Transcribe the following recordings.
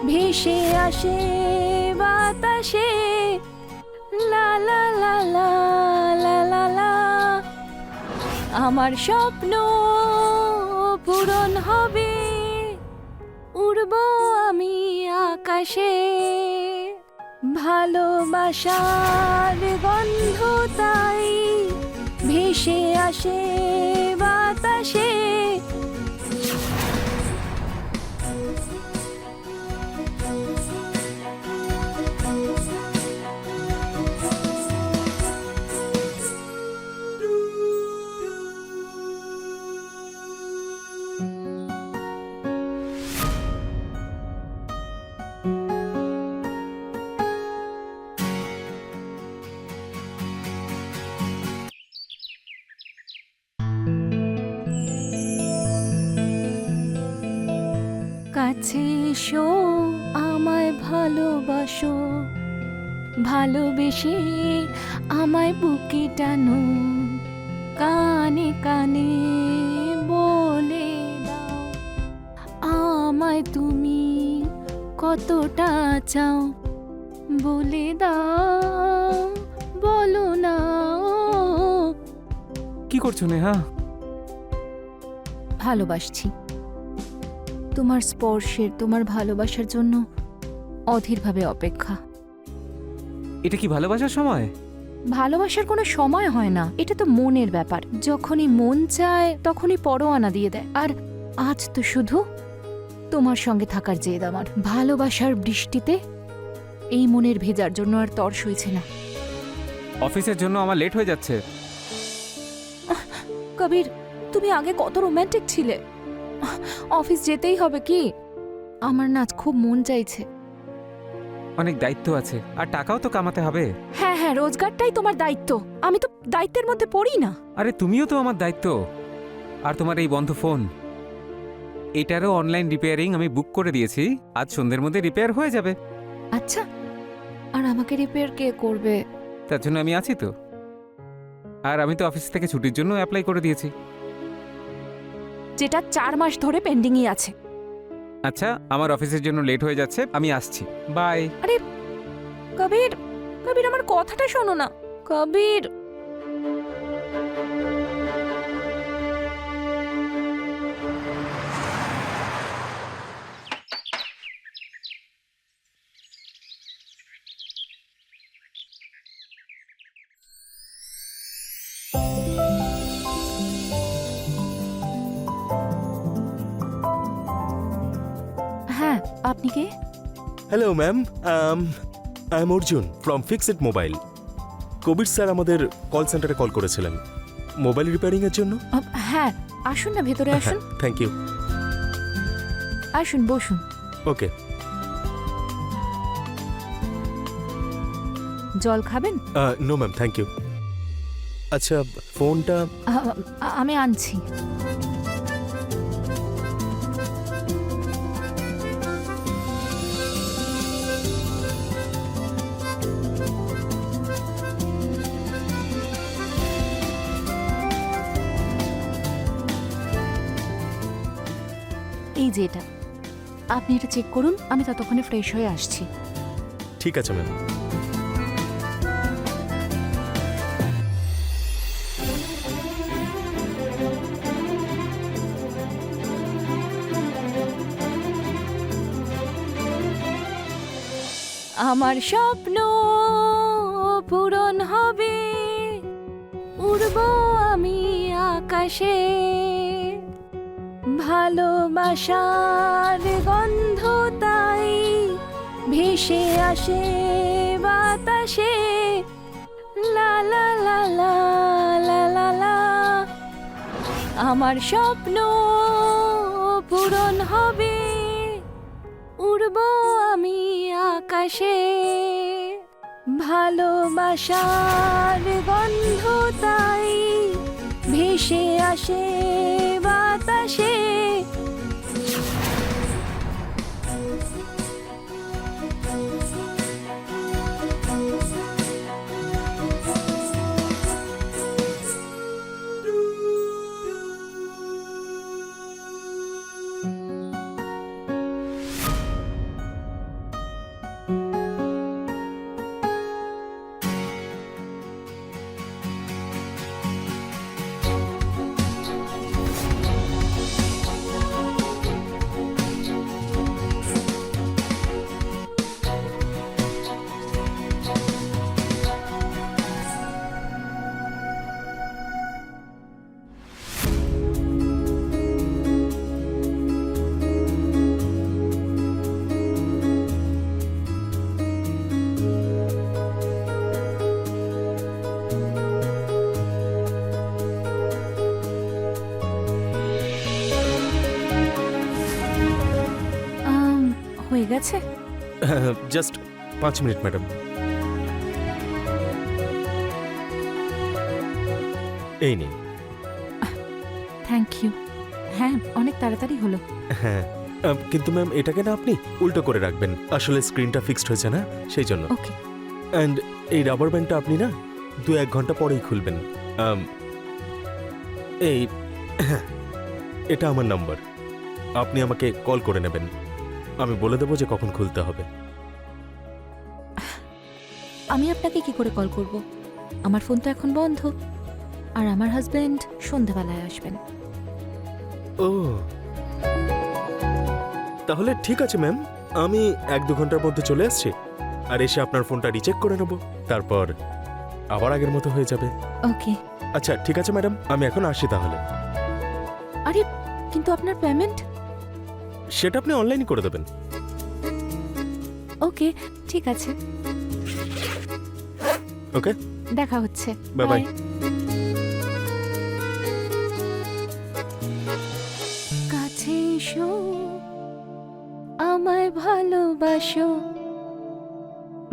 ভেসে আসে বাতাসে, লা লা লা লা লা লা লা। আমার স্বপ্ন পূরণ হবে, উড়ব আমি আকাশে। ভালোবাসার গন্ধ তাই ভেসে আসে বাতাসে। কাছে এসো, আমায় ভালোবাসো, ভালোবেসে আমায় বুকে টানো, কানে কানে বলে দাও আমায় তুমি কতটা চাও। বলে দাও, বলো না। কি করছো নেহা? ভালোবাসছি তোমার স্পর্শের, তোমার ভালোবাসার জন্য অধীরভাবে অপেক্ষা। এটা কি ভালোবাসার সময়? ভালোবাসার কোনো সময় হয় না, এটা তো মনের ব্যাপার। যখনই মন চায় তখনই পরোয়ানা দিয়ে দেয়। আর আজ তো শুধু তোমার সঙ্গে থাকার জেদ আমার। ভালোবাসার বৃষ্টিতে এই মনের ভেজার জন্য আর তর সইছে না। অফিসের জন্য আমার লেট হয়ে যাচ্ছে। কবির, তুমি আগে কত রোম্যান্টিক ছিলে। অফিস যেতেই হবে কি? আমার না আজ খুব মন চাইছে। অনেক দায়িত্ব আছে, আর টাকাও তো কামাতে হবে। হ্যাঁ হ্যাঁ, রোজগারটাই তোমার দায়িত্ব, আমি তো দায়িত্বের মধ্যে পড়ি না। আরে তুমিও তো আমার দায়িত্ব। আর তোমার এই বন্ধ ফোন, এটারও অনলাইন রিপেয়ারিং আমি বুক করে দিয়েছি। আজ সন্ধ্যের মধ্যে রিপেয়ার হয়ে যাবে। আচ্ছা, আর আমাকে রিপেয়ার কে করবে? তার জন্য আমি আছি তো। আর আমি তো অফিস থেকে ছুটির জন্য অ্যাপ্লাই করে দিয়েছি। যেটা 4 মাস ধরে পেন্ডিংই আছে। আচ্ছা, আমার অফিসের জন্য লেট হয়ে যাচ্ছে, আমি আসছি। বাই। আরে কবির, কবির আমার কথাটা শোনো না। কবির, হ্যাঁ আপনি কে? Hello ma'am, I am Arjun from Fixed Mobile. Kabir sir আমাদের কল সেন্টারে কল করেছিলেন মোবাইল রিপেয়ারিংয়ের জন্য। হ্যাঁ আসুন না, ভেতরে আসুন। Thank you. আসুন, বসুন। ওকে। জল খাবেন? No ma'am, thank you. আচ্ছা, ফোনটা আমি আনছি। এই যে এটা, আপনি এটা চেক করুন, আমি ততক্ষণে ফ্রেশ হয়ে আসছি। ঠিক আছে ম্যাম। আমার স্বপ্ন পূরণ হবে, উড়ব আমি আকাশে। ভালোবাসার গন্ধ তাই ভেসে আসে বাতাসে, লা লা লা লা লা লা লা। আমার স্বপ্ন পূরণ হবে, উড়ব আমি আকাশে। ভালোবাসার গন্ধ তাই ভেসে আসে বাতাসে। হয়ে গেছে? Just 5 minute madam. এই নিন। Thank you. হ্যাঁ, অনেক তাড়াতাড়ি হলো। হ্যাঁ, কিন্তু ম্যাম এটাকে না আপনি উল্টো করে রাখবেন, আসলে স্ক্রিনটা ফিক্সড হয়েছে না সেই জন্য। ওকে। অ্যান্ড এই রাবার ব্যান্ডটা আপনি না 2-1 ঘন্টা পরেই খুলবেন। এই এটা আমার নাম্বার, আপনি আমাকে কল করে নেবেন, আমি বলে দেবো যে কখন খুলতে হবে। আমি আপনাকে কি করে কল করব? আমার ফোন তো এখন বন্ধ, আর আমার হাজবেন্ড সন্ধ্যাবেলায় আসবেন। ও, তাহলে ঠিক আছে ম্যাম, আমি 1-2 ঘন্টার মধ্যে চলে আসছি, আর এসে আপনার ফোনটা রিচেক করে নেব, তারপর আবার আগের মতো হয়ে যাবে। ওকে। আচ্ছা ঠিক আছে ম্যাডাম, আমি এখন আসি তাহলে। আরে, কিন্তু আপনার পেমেন্ট? সেটা আপনি অনলাইনে করে দেবেন। ওকে, ঠিক আছে। ওকে, দেখা হচ্ছে। Bye bye. কাছে এসো, আমায় ভালোবাসো,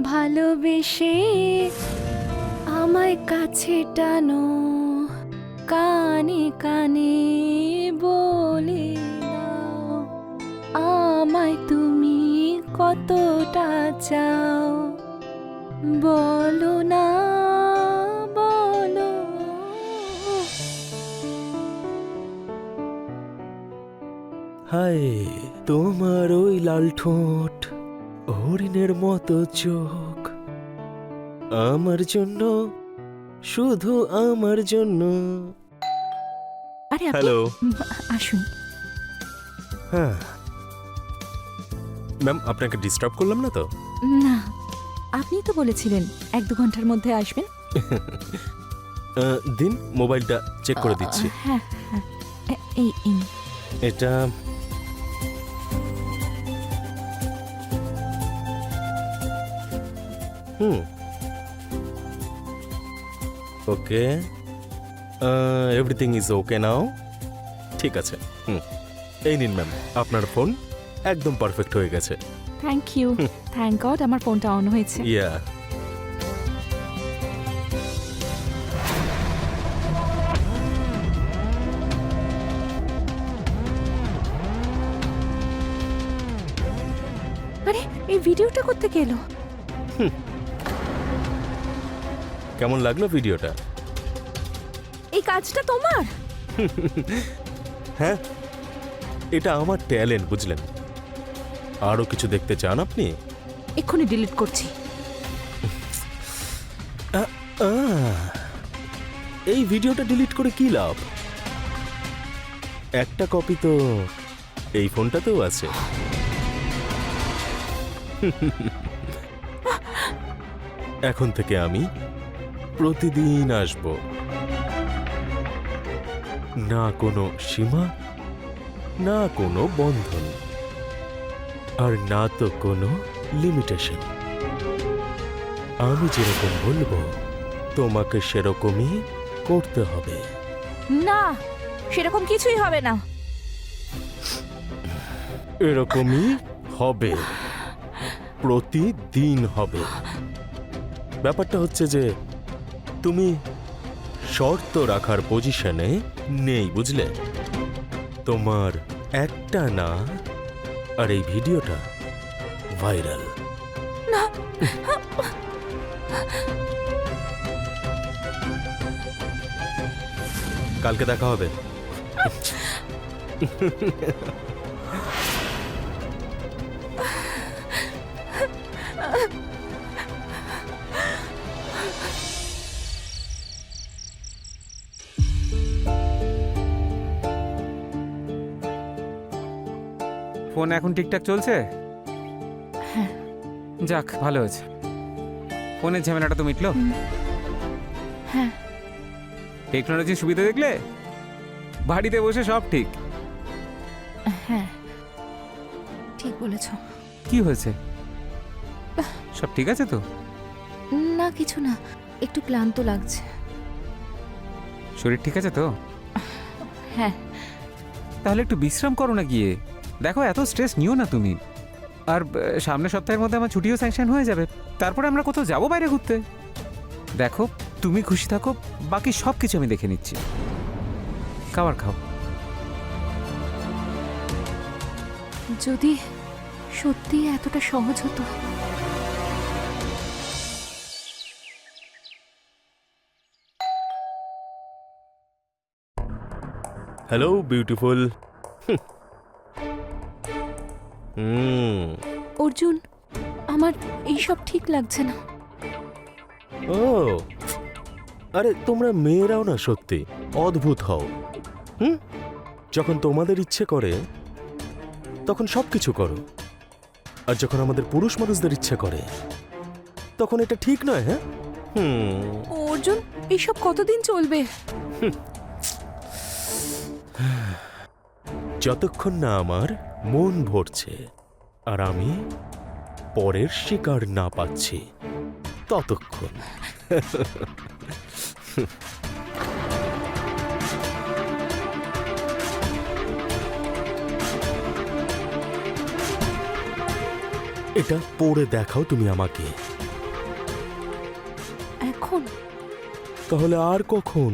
ভালোবেসে আমায় কাছে টানো, কানে কানে বলে দাও আমায় তুমি কতটা চাও, বলো না বলো। হায়, তোমার ওই লাল ঠোঁট, হরিণের মতো চোখ, আমার জন্য, শুধু আমার জন্য। আরে আপনি হ্যালো। আসুন। হ্যাঁ ম্যাম, আপনাকে ডিস্টার্ব করলাম না তো? না, আপনি তো বলেছিলেন 1-2 ঘন্টার মধ্যে আসবেন। দিন, মোবাইলটা চেক করে দিচ্ছি। হ্যাঁ হ্যাঁ, এই এটা ওকে, এভরিথিং ইজ ওকে নাও। ঠিক আছে, এই নিন ম্যাম, আপনার ফোন একদম পারফেক্ট হয়ে গেছে। Thank you. থ্যাংক গড আমার ফোনটা অন হয়েছে। ইয়া, আরে, এই ভিডিওটা কোত্থেকে এলো? কেমন লাগলো ভিডিওটা? এই কাজটা তোমার? হ্যাঁ, এটা আমার ট্যালেন্ট, বুঝলেন? আরো কিছু দেখতে চান আপনি? এক্ষুনি ডিলিট করছি। এই ভিডিওটা ডিলিট করে কি লাভ? একটা কপি তো এই ফোনটাতেও আছে। এখন থেকে আমি প্রতিদিন আসব, না কোনো সীমা, না কোনো বন্ধন, আর না তো কোনো লিমিটেশন। আমি যেরকম বলবো তোমাকে সেরকমই করতে হবে। না, সেরকম কিছুই হবে না। এরকমই হবে, প্রতিদিন হবে। ব্যাপারটা হচ্ছে যে তুমি শর্ত রাখার পজিশনে নেই, বুঝলে? তোমার একটা না, আর এই ভিডিওটা ভাইরাল। না, কালকে দেখা হবে। ফোন এখন ঠিকঠাক চলছে? হ্যাঁ। যাক, ভালো হয়েছে। ফোনের ঝামেলাটা তো মিটলো। হ্যাঁ। টেকনোলজির সুবিধা দেখলে, বাড়িতে বসে সব ঠিক। হ্যাঁ, ঠিক বলেছ। কি হয়েছে? সব ঠিক আছে তো? না, কিছু না, একটু ক্লান্ত লাগছে। শরীর ঠিক আছে তো? হ্যাঁ। তাহলে একটু বিশ্রাম করো না গিয়ে। দেখো, এত স্ট্রেস নিও না তুমি। আর সামনের সপ্তাহের মধ্যে আমার ছুটিও স্যাংশন হয়ে যাবে, তারপরে আমরা কোথাও যাবো বাইরে ঘুরতে। দেখো, তুমি খুশি থাকো, বাকি সব কিছু আমি দেখে নিচ্ছি। খাবার খাও। যদি সত্যি এতটা সহজ হতো। Hello beautiful. অর্জুন, আমার এইসব ঠিক লাগছে না। ও আরে তোমরা মেয়েরাও না সত্যি অদ্ভুত হও। যখন তোমাদের ইচ্ছে করে তখন সবকিছু করো, আর যখন আমাদের পুরুষ মানুষদের ইচ্ছে করে তখন এটা ঠিক নয়। হ্যাঁ অর্জুন, এইসব কতদিন চলবে? যতক্ষণ না আমার মন ভরছে আর আমি পরের শিকার না পাচ্ছি ততক্ষণ। এটা পড়ে দেখাও তুমি আমাকে। এখন? তাহলে আর কখন?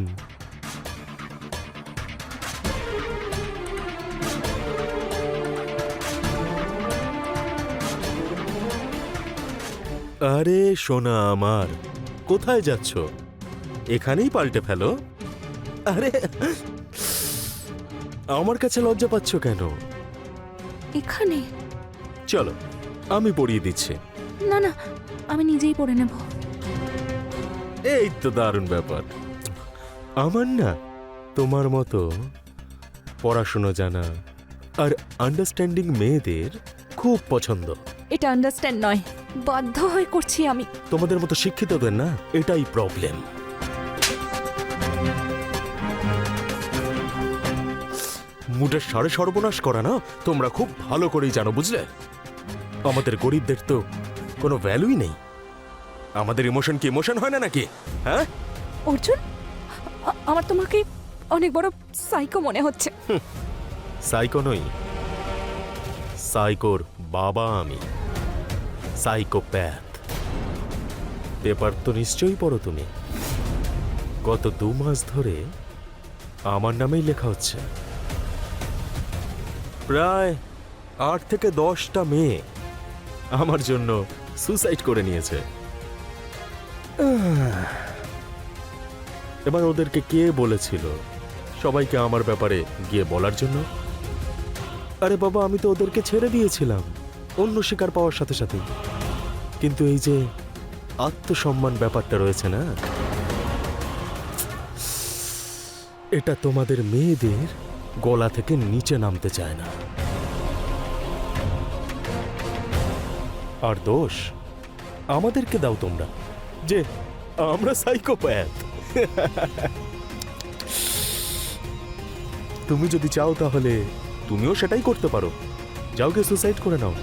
আরে সোনা আমার, কোথায় যাচ্ছ? এখানেই পাল্টে ফেলো। আরে আমার কাছে লজ্জা পাচ্ছ কেন? এখানে? চলো আমি পড়িয়ে দিচ্ছি। না না, আমি নিজেই পড়ে নেব। এই তো দারুণ ব্যাপার। আমার না তোমার মতো পড়াশুনো জানা আর আন্ডারস্ট্যান্ডিং মেয়েদের খুব পছন্দ। এটা আন্ডারস্ট্যান্ড নয়, বাধ্য হয়ে করছি আমি। তোমাদের মতো শিক্ষিতদের না এটাই প্রবলেম। মুডের সাড়ে সর্বনাশ করা না তোমরা খুব ভালো করেই জানো, বুঝলে? আমাদের গরিবদের তো কোনো ভ্যালুই নেই। আমাদের ইমোশন কি ইমোশন হয় না নাকি? হ্যাঁ অর্জুন, আমার তোমাকে অনেক বড় সাইকো মনে হচ্ছে। সাইকো নই, সাইকোর বাবা আমি, সাইকোপ্যাথ। পেপার তো নিশ্চয়ই পড়ো তুমি। গত 2 মাস ধরে আমার নামেই লেখা হচ্ছে। প্রায় 8 থেকে 10টা মেয়ে আমার জন্য সুসাইড করে নিয়েছে। এবার ওদেরকে কে বলেছিল সবাইকে আমার ব্যাপারে গিয়ে বলার জন্য? আরে বাবা, আমি তো ওদেরকে ছেড়ে দিয়েছিলাম অন্য শিকার পাওয়ার সাথে সাথে। কিন্তু এই যে আত্মসম্মান ব্যাপারটা রয়েছে না, এটা তোমাদের মেয়েদের গলা থেকে নিচে নামতে চায় না। আর দোষ আমাদেরকে দাও তোমরা যে আমরা সাইকোপ্যাথ। তুমি যদি চাও তাহলে তুমিও সেটাই করতে পারো। যাও গিয়ে সুসাইড করে নাও,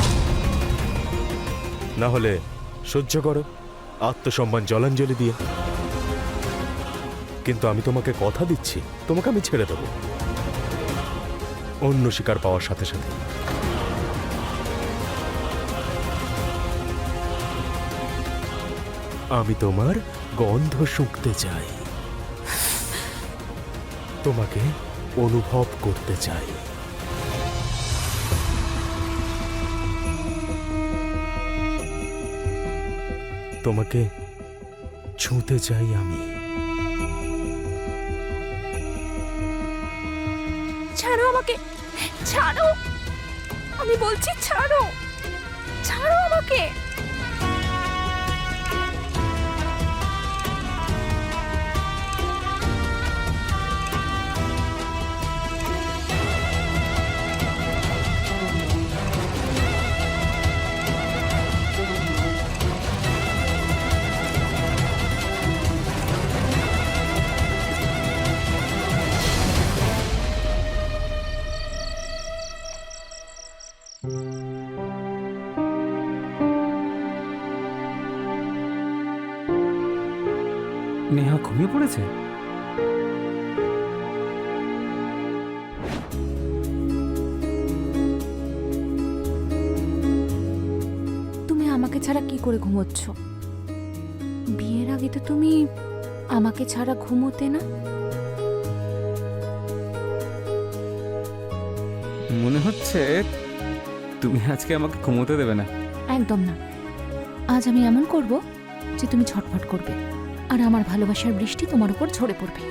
না হলে সহ্য করো আত্মসম্মান জলাঞ্জলি দিয়ে। কিন্তু আমি তোমাকে কথা দিচ্ছি, তোমাকে আমি ছেড়ে দেব অন্য শিকার পাওয়ার সাথে সাথে। আমি তোমার গন্ধ শুঁকতে চাই, তোমাকে অনুভব করতে চাই। তোমাকে ছুঁতে চাই আমি। ছাড়ো আমাকে, ছাড়ো, আমি বলছি ছাড়ো, ছাড়ো আমাকে। নেহা ঘুমিয়ে পড়েছে? আমাকে ছাড়া কি করে ঘুমোচ্ছ? বিয়ের আগে তো তুমি আমাকে ছাড়া ঘুমোতে না। মনে হচ্ছে তুমি আজকে আমাকে ঘুমোতে দেবে না। একদম না। আজ আমি এমন করব যে তুমি ছটফট করবে আর আমার ভালোবাসার বৃষ্টি তোমার উপর ঝরে পড়বে।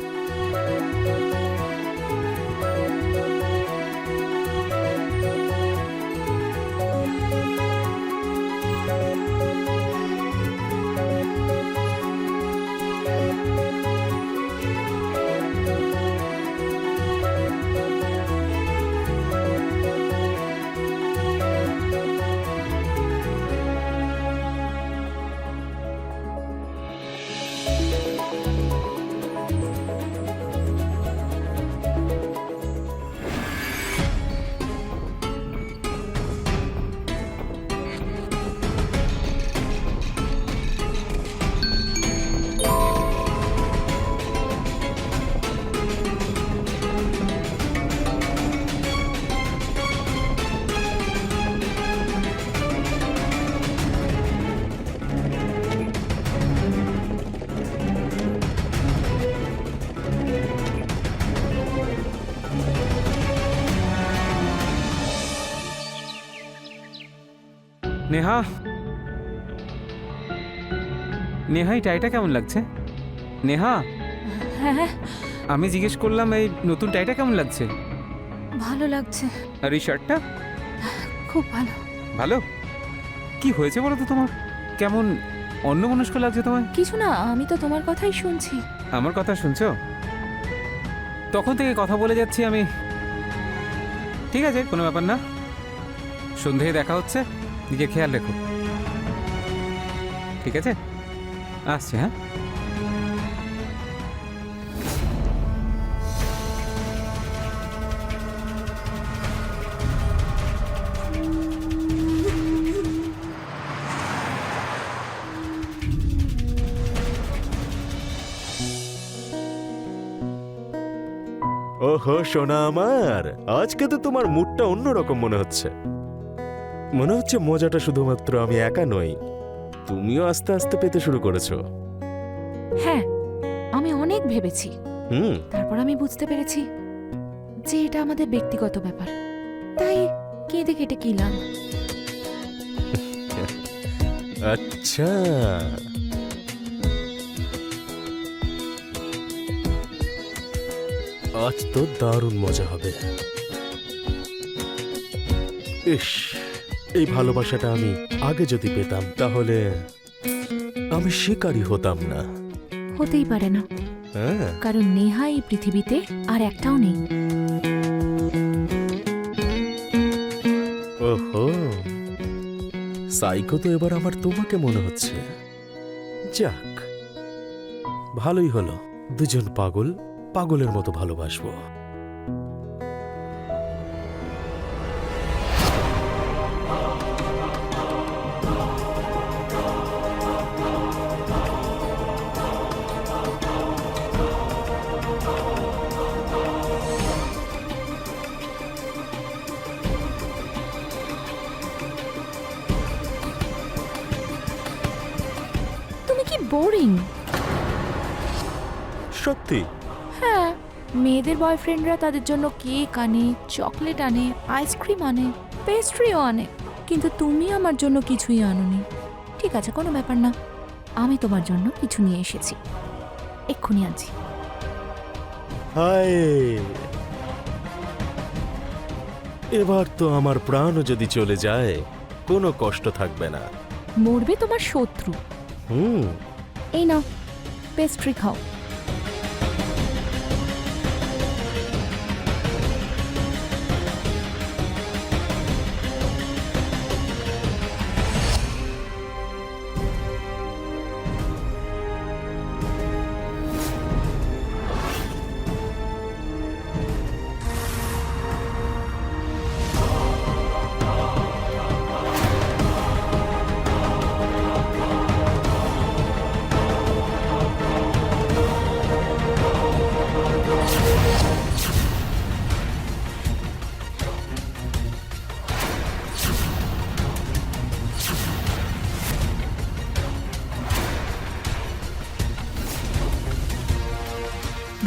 নেহা, নেহা এই টাইটা কেমন লাগছে? নেহা, হ্যাঁ, আমি জিজ্ঞেস করলাম এই নতুন টাইটা কেমন লাগছে? ভালো লাগছে, আর এই শার্টটা? খুব ভালো। ভালো? কি হয়েছে বলো তো তোমার? কেমন অন্যমনস্ক লাগছে তোমায়? কিছু না, আমি তো তোমার কথাই শুনছি। আমার কথা শুনছো? তখন থেকে কথা বলে যাচ্ছি আমি। ঠিক আছে, কোনো ব্যাপার না। সন্ধেয় দেখা হচ্ছে, নিজের খেয়াল রেখো। ঠিক আছে, আসছে। হ্যাঁ, ওহো সোনা আমার, আজকে তো তোমার মুডটা অন্যরকম মনে হচ্ছে। মনে হচ্ছে মজাটা শুধুমাত্র আমি একা নই, তুমিও আস্তে আস্তে পেতে শুরু করেছো। হ্যাঁ, আমি অনেক ভেবেছি, হুম। তারপর আমি বুঝতে পেরেছি যে এটা আমাদের ব্যক্তিগত ব্যাপার, তাই কেঁদে কেটে কি লাভ। আচ্ছা, আজ তো দারুণ মজা হবে। ইস, এই ভালোবাসাটা আমি আগে যদি পেতাম তাহলে আমি শিকারী হতাম না। হতেই পারে না, হ্যাঁ, কারণ নেহা এই পৃথিবীতে আর একটাও নেই। ওহো, সাইকো তো এবার আমার তোমাকে মনে হচ্ছে। যাক, ভালোই হলো, দুজন পাগল পাগলের মতো ভালোবাসবো। তুমি কি বোরিং। সত্যি? হ্যাঁ, মেয়েদের বয়ফ্রেন্ডরা তাদের জন্য কেক আনে, চকলেট আনে, আইসক্রিম আনে, পেস্ট্রিও আনে, কিন্তু তুমি আমার জন্য কিছুই আনোনি। ঠিক আছে, কোনো ব্যাপার না, আমি তোমার জন্য কিছু নিয়ে এসেছি, এক্ষুনি আনছি। হায়, এবার তো আমার প্রাণও যদি চলে যায় কোনো কষ্ট থাকবে না। মরবে তোমার শত্রু। হুম। এই নাও, পেস্ট্রি খাও।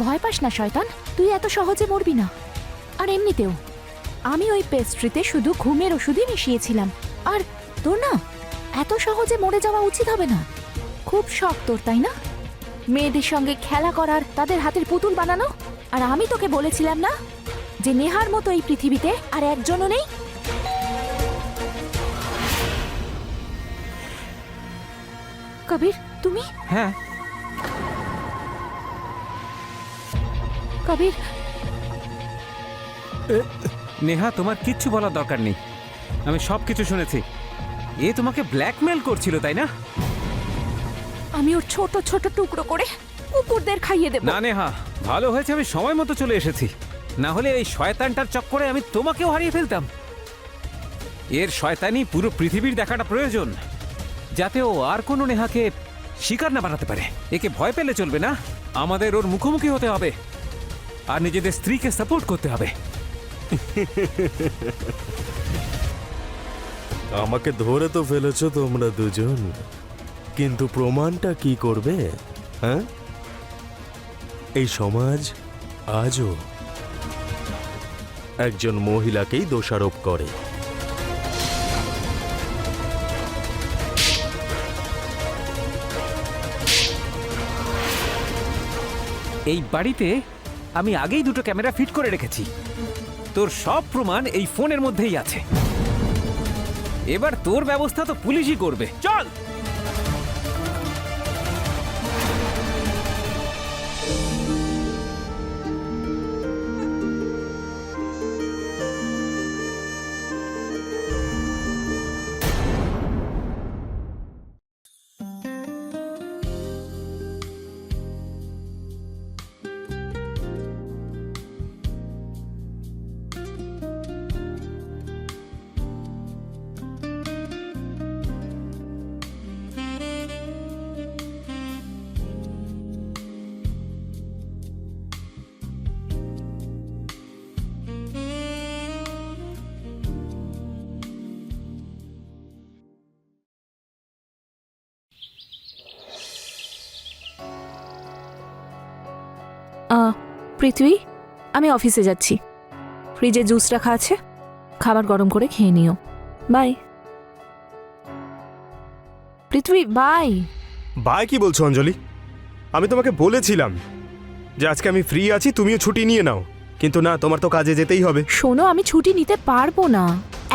ভয় পাস না শয়তান, তুই এত সহজে মরবি না। আর এমনিতেও আমি ওই পেস্ট্রিতে শুধু ঘুমের ওষুধই মিশিয়েছিলাম। আর তোর না এত সহজে মরে যাওয়া উচিত হবে না। খুব শখ তোর, তাই না, মেয়েদের সঙ্গে খেলা করার, তাদের হাতের পুতুল বানানো? আর আমি তোকে বলেছিলাম না যে নেহার মতো এই পৃথিবীতে আর একজনও নেই? কবির, তুমি? হ্যাঁ, কবির, নেহা তোমার কিচ্ছু বলার দরকার নেই, আমি সব কিছু শুনেছি। এ তোমাকে ব্ল্যাকমেল করছিল, তাই না? আমি ওর ছোট ছোট টুকরো করে কুকুরদের খাইয়ে দেব। না নেহা, ভালো হয়েছে আমি সময় মতো চলে এসেছি, না হলে এই শয়তানটার চক্করে আমি তোমাকেও হারিয়ে ফেলতাম। এর শয়তানি পুরো পৃথিবীর দেখাটা প্রয়োজন, যাতে ও আর কোনো নেহাকে শিকার না বানাতে পারে। একে ভয় পেলে চলবে না, আমাদের ওর মুখোমুখি হতে হবে আর নিজেদের স্ত্রীকে সাপোর্ট করতে হবে। আমাকে ধরে তো ফেলেছো তোমরা দুজন, কিন্তু প্রমাণটা কি করবে? হ্যাঁ, এই সমাজ আজও একজন মহিলাকেই দোষারোপ করে। এই বাড়িতে আমি আগেই দুটো ক্যামেরা ফিট করে রেখেছি, তোর সব প্রমাণ এই ফোনের মধ্যেই আছে। এবার তোর ব্যবস্থা তো পুলিশই করবে, চল। পৃথ্বী, আমি অফিসে যাচ্ছি। ফ্রিজে জুস রাখা আছে, খাবার গরম করে খেয়ে নিও। বাই। পৃথ্বী, বাই। বাই কি বলছো অঞ্জলি? আমি তোমাকে বলেছিলাম যে আজকে আমি ফ্রি আছি, তুমিও ছুটি নিয়ে নাও, কিন্তু না, তোমার তো কাজে যেতেই হবে। শোনো, আমি ছুটি নিতে পারবো না।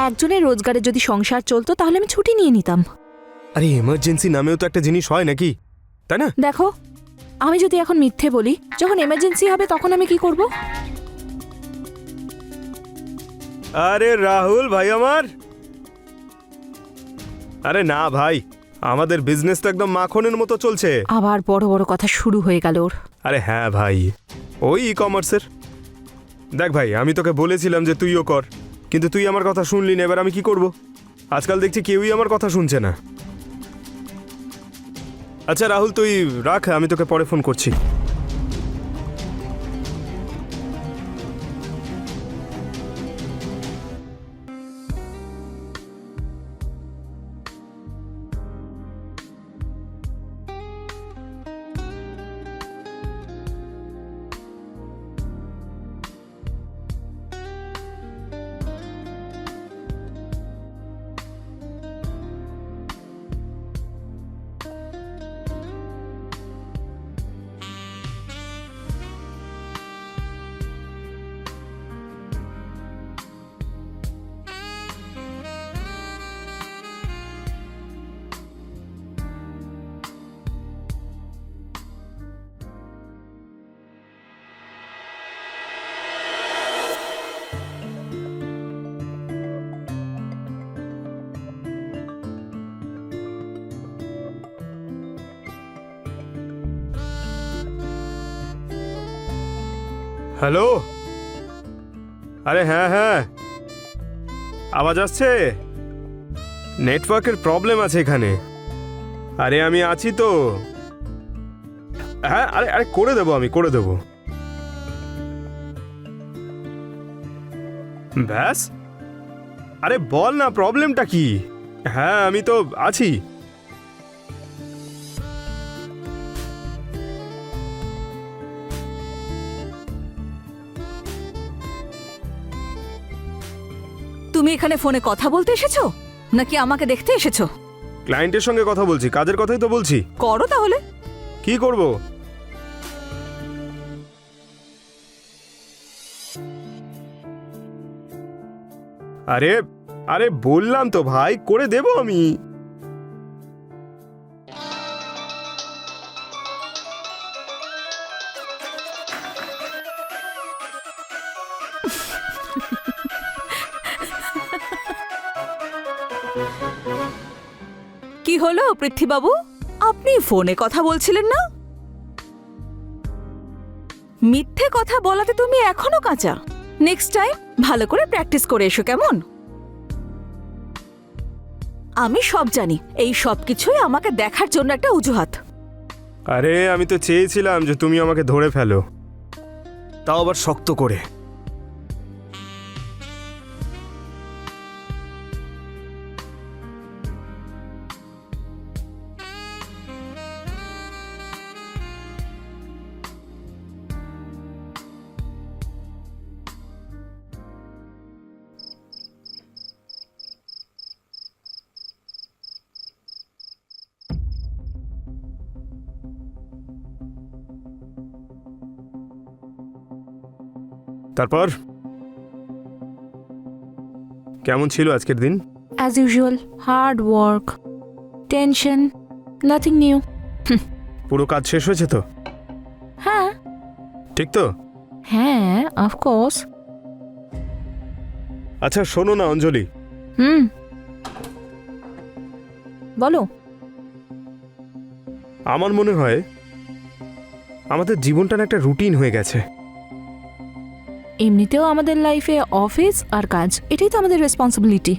একজনের রোজগারে যদি সংসার চলতো তাহলে আমি ছুটি নিয়ে নিতাম। আরে এমার্জেন্সি নামেও তো একটা জিনিস হয় নাকি, তাই না? দেখো, আমি যদি এখন মিথ্যে বলি, যখন এমার্জেন্সি হবে তখন আমি কি করব? আরে রাহুল ভাই আমার, আরে না ভাই, আমাদের বিজনেস তো একদম মাখনের মতো চলছে। আবার বড় বড় কথা শুরু হয়ে গেল ওর। আরে হ্যাঁ ভাই, ওই ই কমার্সের। দেখ ভাই, আমি তোকে বলেছিলাম যে তুইও কর, কিন্তু তুই আমার কথা শুনলি না। এবার আমি কি করব? আজকাল দেখছি কেউই আমার কথা শুনছে না। আচ্ছা রাহুল, তুই রাখ, আমি তোকে পরে ফোন করছি। হ্যালো, আরে হ্যাঁ হ্যাঁ, আওয়াজ আসছে? নেটওয়ার্কের প্রবলেম আছে এখানে। আরে আমি আছি তো। হ্যাঁ, আরে আরে করে দেবো, আমি করে দেবো। ব্যাস, আরে বল না, প্রবলেমটা কি? হ্যাঁ, আমি তো আছি। তুমি এখানে ফোনে কথা বলতে এসেছো নাকি আমাকে দেখতে এসেছো? ক্লায়েন্টের সঙ্গে কথা বলছি, কাজের কথাই তো বলছি। করো তাহলে। কি করব? আরে আরে বললাম তো ভাই, করে দেব আমি। কি হলো পৃথ্বীবাবু, আপনি ফোনে কথা বলছিলেন না? মিথ্যে কথা বলাতে তুমি এখনো কাঁচা। নেক্সট টাইম ভালো করে প্র্যাকটিস করে এসো, কেমন? আমি সব জানি, এই সব কিছুই আমাকে দেখার জন্য একটা অজুহাত। আরে আমি তো চেয়েছিলাম যে তুমি আমাকে ধরে ফেলো, তাও আবার শক্ত করে। তারপর কেমন ছিল আজকের দিন? As usual, hard work, tension, nothing new. পুরো কাজ শেষ হয়েছে তো? হ্যাঁ ঠিক তো? হ্যাঁ, অফকোর্স। আচ্ছা শোনো না অঞ্জলি, বলো। আমার মনে হয় আমাদের জীবনটা না একটা রুটিন হয়ে গেছে। এমনিতেও আমাদের লাইফে অফিস আর কাজ এটাই তো আমাদের রেসপন্সিবিলিটি,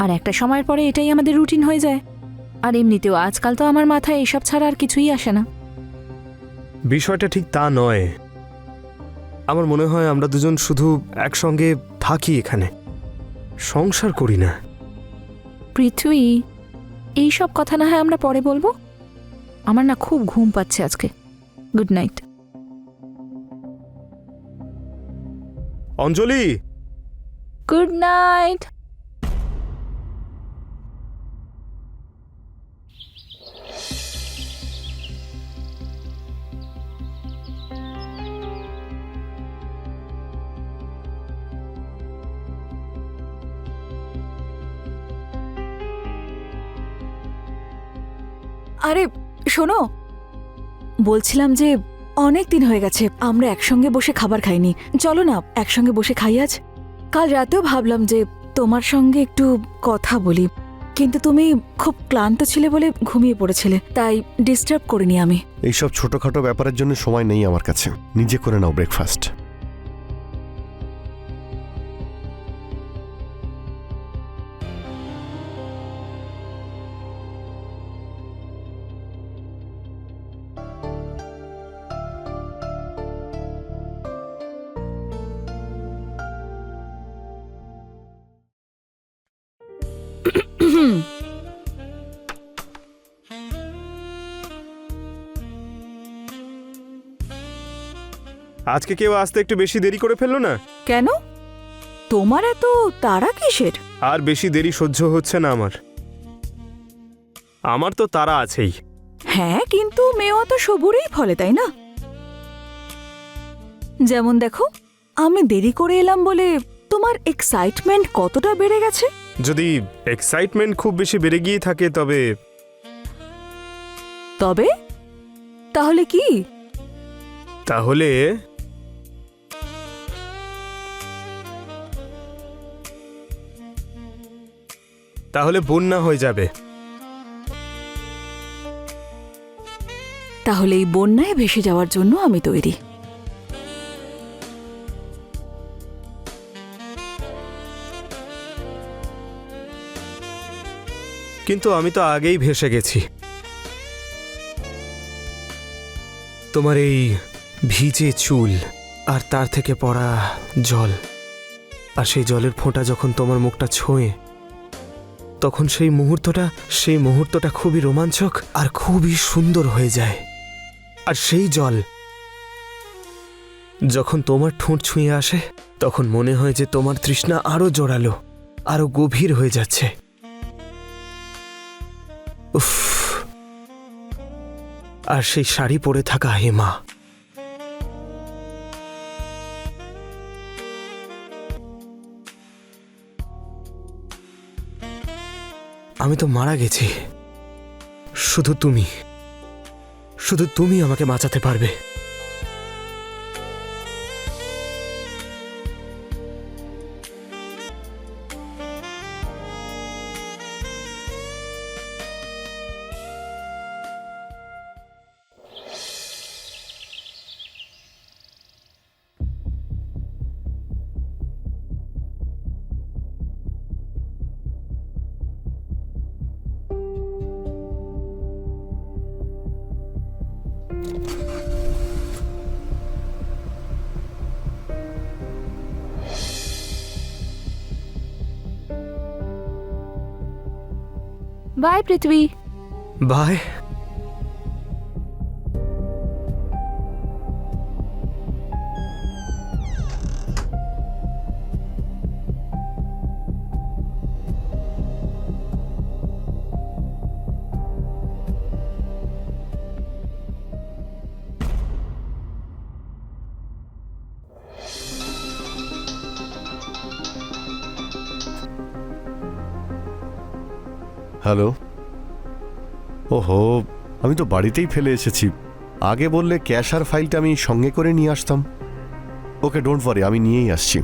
আর একটা সময়ের পরে এটাই আমাদের রুটিন হয়ে যায়। আর এমনিতেও আজকাল তো আমার মাথায় এসব ছাড়া আর কিছুই আসে না। বিষয়টা ঠিক তা নয়। আমার মনে হয় আমরা দুজন শুধু একসঙ্গে থাকি এখানে, সংসার করি না। পৃথ্বী, এইসব কথা না হয় আমরা পরে বলবো। আমার না খুব ঘুম পাচ্ছে আজকে। Good night. Anjali, good night. আরে শোনো, বলছিলাম যে অনেক দিন হয়ে গেছে আমরা একসঙ্গে বসে খাবার খাইনি। চলো না একসঙ্গে বসে খাই আজ। কাল রাতেও ভাবলাম যে তোমার সঙ্গে একটু কথা বলি, কিন্তু তুমি খুব ক্লান্ত ছিলে বলে ঘুমিয়ে পড়েছিলে, তাই ডিস্টার্ব করিনি আমি। এইসব ছোটখাটো ব্যাপারের জন্য সময় নেই আমার কাছে। নিজে করে নাও ব্রেকফাস্ট। আজকে কেউ আসতে একটু বেশি দেরি করে ফেললো না? কেন? তোমার এত তাড়া কিসের? আর বেশি দেরি সহ্য হচ্ছে না আমার। আমার তো তাড়া আছেই। হ্যাঁ, কিন্তু মেয়েও তো সবুরেই ফলে, তাই না? যেমন দেখো, আমি দেরি করে এলাম বলে তোমার এক্সাইটমেন্ট কতটা বেড়ে গেছে। যদি এক্সাইটমেন্ট খুব বেশি বেড়ে গিয়ে থাকে তবে তবে তাহলে কি? তাহলে তাহলে বন্যা হয়ে যাবে। তাহলে এই বন্যায় ভেসে যাওয়ার জন্য আমি তৈরি। কিন্তু আমি তো আগেই ভেসে গেছি। তোমার এই ভিজে চুল আর তার থেকে পড়া জল, আর সেই জলের ফোঁটা যখন তোমার মুখটা ছোঁয়ে, তখন সেই মুহূর্তটা খুবই রোমাঞ্চক আর খুবই সুন্দর হয়ে যায়। আর সেই জল যখন তোমার ঠোঁট ছুঁয়ে আসে, তখন মনে হয় যে তোমার তৃষ্ণা আরো জোরালো, আরো গভীর হয়ে যাচ্ছে। উফ, আর সেই শাড়ি পরে থাকা হেমা, আমি তো মারা গেছি, শুধু তুমি আমাকে বাঁচাতে পারবে। বাই পৃথ্বী। বাই। হ্যালো। ওহো, আমি তো বাড়িতেই ফেলে এসেছি। আগে বললে ক্যাশ আর ফাইলটা আমি সঙ্গে করে নিয়ে আসতাম। ওকে, ডোন্ট ওয়ারি, আমি নিয়েই আসছি।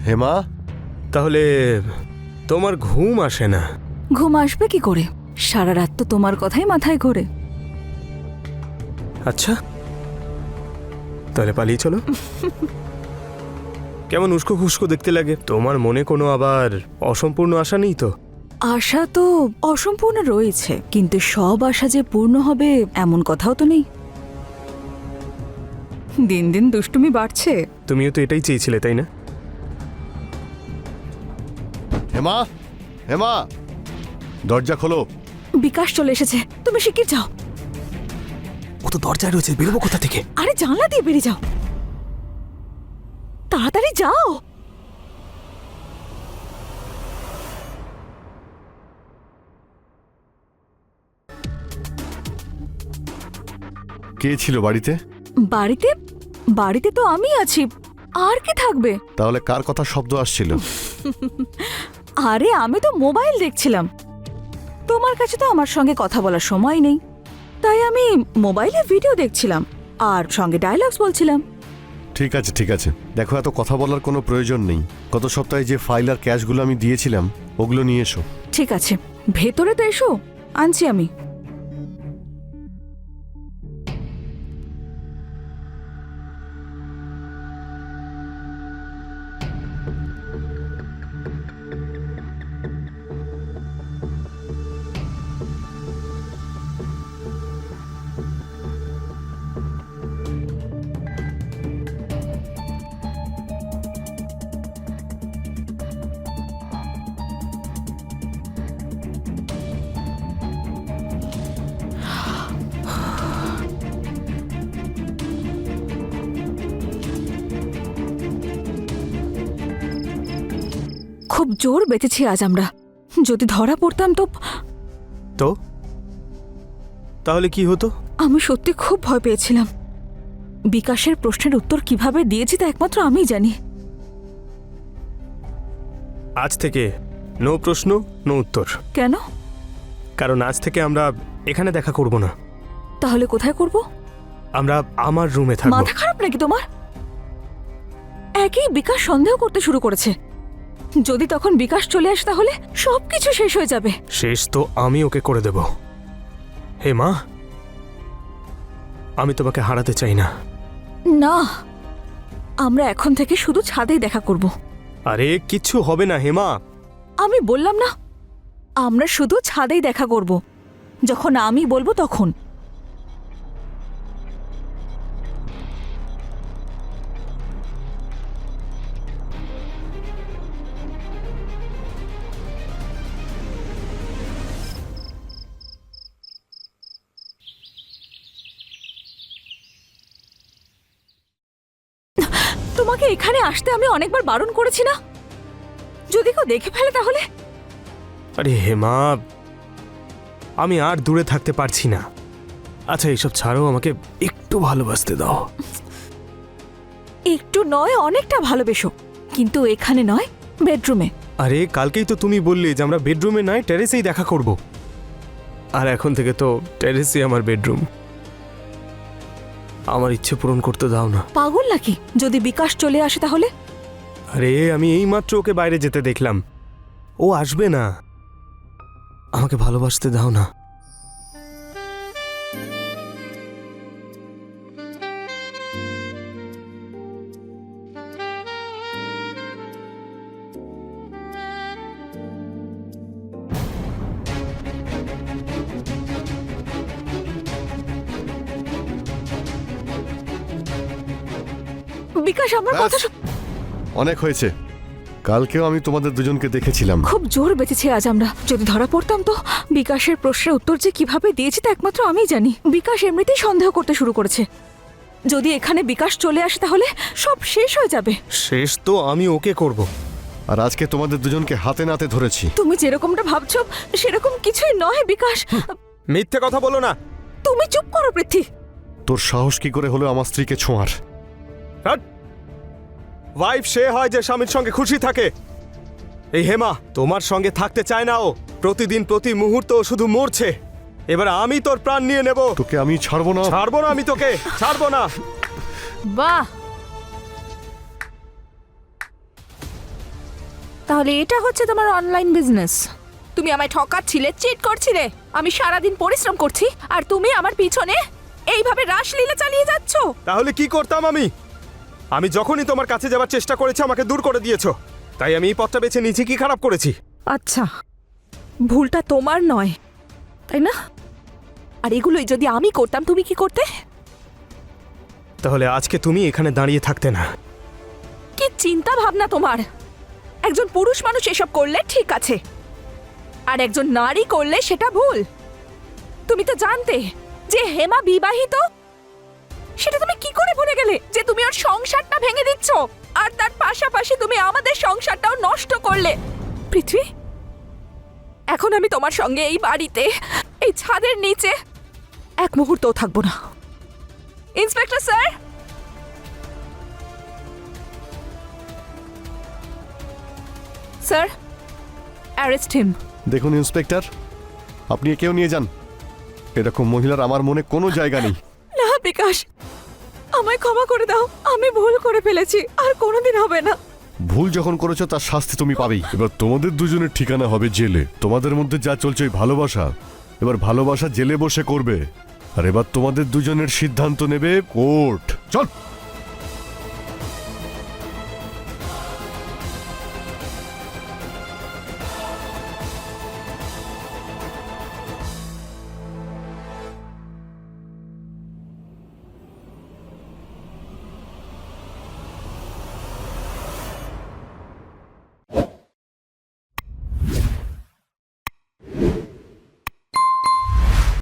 হেমা, তাহলে তোমার ঘুম আসে না? ঘুম আসবে কি করে? সারা রাত তো তোমার কথাই মাথায় ঘোরে। আচ্ছা, তাহলে পালিয়ে চলো। কেমন উস্কো খুস্কো দেখতে লাগে। তোমার মনে কোনো আবার অসম্পূর্ণ আশা নেই তো? আশা তো অসম্পূর্ণ রয়েছে, কিন্তু সব আশা যে পূর্ণ হবে এমন কথাও তো নেই। দিন দিন দুষ্টুমি বাড়ছে। তুমিও তো এটাই চেয়েছিলে, তাই না? হেমা, হেমা, দরজা খোলো। বিকাশ চলে এসেছে, তুমি শিগগির যাও। ও তো দরজায় রয়েছে, বেরোবো কোথা থেকে? আরে জানলা দিয়ে বেরিয়ে যাও, তাড়াতাড়ি যাও। কে ছিল বাড়িতে? বাড়িতে বাড়িতে তো আমি আছি, আর কে থাকবে? তাহলে কার কথা শব্দ আসছিল? আরে আমি তো মোবাইল দেখছিলাম। তোমার কাছে তো আমার সঙ্গে কথা বলার সময় নেই, তাই আমি মোবাইলে ভিডিও দেখছিলাম আর সঙ্গে ডায়লগস বলছিলাম। ঠিক আছে, ঠিক আছে, দেখো এত কথা বলার কোনো প্রয়োজন নেই। গত সপ্তাহে যে ফাইল আর ক্যাশগুলো আমি দিয়েছিলাম ওগুলো নিয়ে এসো। ঠিক আছে, ভেতরে তো এসো, আনছি আমি। খুব জোর বেঁচেছি আজ আমরা। যদি ধরা পড়তাম তো তো তাহলে কি হতো? আমি সত্যি খুব ভয় পেয়েছিলাম। বিকাশের প্রশ্নের উত্তর কিভাবে দিয়েছি তা একমাত্র আমিই জানি। আজ থেকে নো প্রশ্ন নো উত্তর। কেন? কারণ আজ থেকে আমরা এখানে দেখা করব না, তাহলে কোথায় করব? আমরা আমার রুমে থাকবো। মাথা খারাপ নাকি তোমার? একই বিকাশ সন্দেহ করতে শুরু করেছে। যদি তখন বিকাশ চলে আসে তাহলে সবকিছু শেষ হয়ে যাবে। শেষ তো আমি ওকে করে দেব। হে মা, আমি তোমাকে হারাতে চাই না। না, আমরা এখন থেকে শুধু ছাদেই দেখা করব। আরে কিচ্ছু হবে না হেমা। আমি বললাম না, আমরা শুধু ছাদেই দেখা করব। যখন আমি বলবো তখন। তোমাকে এখানে আসতে আমি অনেকবার বারণ করেছি না? যদি কেউ দেখে ফেলে তাহলে? আরে হেমা, আমি আর দূরে থাকতে পারছি না। আচ্ছা এইসব ছাড়ো, আমাকে একটু ভালোবাসতে দাও। একটু নয়, অনেকটা ভালোবেসো, কিন্তু এখানে নয়, বেডরুমে। আরে কালকেই তো তুমি বললে যে আমরা বেডরুমে নয় টেরেসেই দেখা করব, আর এখন থেকে তো টেরেসই আমার বেডরুম। আমার ইচ্ছে পূরণ করতে দাও না। পাগল নাকি? যদি বিকাশ চলে আসে তাহলে? আরে আমি এইমাত্র ওকে বাইরে যেতে দেখলাম, ও আসবে না। আমাকে ভালোবাসতে দাও না। বিকাশ আমার ব্যাস, কথা অনেক হয়েছে। কালকেও আমি তোমাদের দুজনকে দেখেছিলাম। খুব জোর বেঁচেছি আজ আমরা। যদি ধরা পড়তাম তো বিকাশের প্রশ্নের উত্তর যে কিভাবে দিয়েছি তা একমাত্র আমিই জানি। বিকাশ এমনিতেই সন্দেহ করতে শুরু করেছে। যদি এখানে বিকাশ চলে আসে তাহলে সব শেষ হয়ে যাবে। শেষ তো আমি ওকে করব। আর আজকে তোমাদের দুজনকে হাতে নাতে ধরেছি। তুমি যেরকমটা ভাবছো সেরকম কিছুই নয় বিকাশ। মিথ্যে কথা বলো না। তুমি চুপ করো পৃথ্বী। তোর সাহস কি করে হলো আমার স্ত্রীকে ছোঁয়ার? ওয়াইফ সে হয় যে স্বামীর সঙ্গে খুশি থাকে। এই হেমা তোমার সঙ্গে থাকতে চায় না ও। প্রতিদিন প্রতি মুহূর্ত ও শুধু মরছে। এবার আমি তোর প্রাণ নিয়ে নেব। তোকে আমি ছাড়বো না। ছাড়বো না, আমি তোকে ছাড়বো না। বাহ, তাহলে এটা হচ্ছে তোমার অনলাইন বিজনেস? তুমি আমায় ঠকাচ্ছিলে, চিট করছিলে। আমি সারাদিন পরিশ্রম করছি আর তুমি আমার পিছনে এইভাবে রাসলীলা চালিয়ে যাচ্ছ। তাহলে কি করতাম আমি? আমি যখনই তোমার কাছে যাবার চেষ্টা করেছি আমাকে দূর করে দিয়েছো। তাই আমি এই পথটা বেছে নিয়েছি। কি খারাপ করেছি? আচ্ছা, ভুলটা তোমার নয়, তাই না? আর এগুলোই যদি আমি করতাম তুমি কি করতে? তাহলে আজকে তুমি এখানে দাঁড়িয়ে থাকতে না। কি চিন্তা ভাবনা তোমার! একজন পুরুষ মানুষ এসব করলে ঠিক আছে, আর একজন নারী করলে সেটা ভুল। তুমি তো জানতে যে হেমা বিবাহিত। সেটা তুমি কি করে ভুলে গেলে যে তুমি ওর সংসারটা ভেঙে দিচ্ছ, আর তার পাশাপাশি তুমি আমাদের সংসারটাও নষ্ট করলে? পৃথ্বী, এখন আমি তোমার সঙ্গে এই বাড়িতে, এই ছাদের নিচে এক মুহূর্তও থাকবো না। Inspector sir, sir, arrest him. দেখুন ইন্সপেক্টর, আপনি একেও নিয়ে যান। এরকম মহিলার আমার মনে কোনো জায়গা নেই। না বিকাশ, আমায় ক্ষমা করে দাও। আমি ভুল করে ফেলেছি, আর কোনোদিন হবে না। ভুল যখন করেছো তার শাস্তি তুমি পাবেই। এবার তোমাদের দুজনের ঠিকানা হবে জেলে। তোমাদের মধ্যে যা চলছে ওই ভালোবাসা, এবার ভালোবাসা জেলে বসে করবে। আর এবার তোমাদের দুজনের সিদ্ধান্ত নেবে কোর্ট। চল।